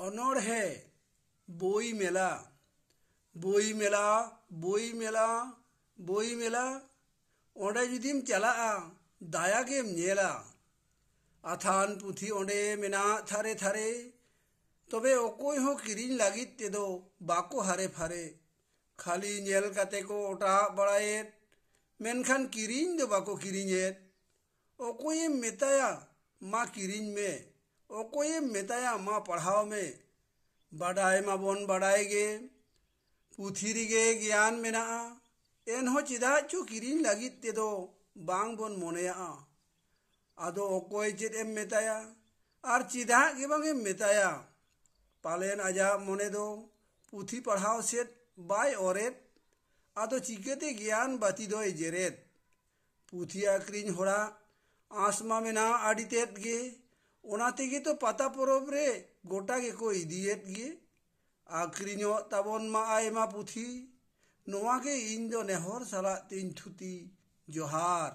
अनोढ़े बोई मेला बोई मेला बोई मेला बोई मेला ओंडे जुदीम चलाआ दाया गेम नेला आथान पुथी ओंडे मेना थारे थारे तबे ओकोय हो किरिन लागित तेदो बाको हारे फारे खाली नेल काते को ओटा बड़ाएत मेनखान किरिन दो बाको किरिनेत ओकोय मेताया मा किरिन में ओकोय मेताया मा पढ़ाओ में बाडाय माबन बाडाय गे पुथी गे ज्ञान मेना एनहो चिदा चो किरिन लागित तेदो बांग बन मोनेया आदो ओकोय चेद एम मेताया आर चिदा गे बांग एम मेताया पालेन आजा मोने दो पुथी पढ़ाओ सेत बाय ओरेत आदो चिकेते ज्ञान बाती दो जेरेत पुथी आक्रिन होड़ा आसमा मेना आडितेत गे ओनाते गे तो पाता परब रे गोटा गे को इदियेत गे आक्रिनो ताबन मा आयमा पुथी नोआ गे इन दो नेहर साला तीन थुती जोहार।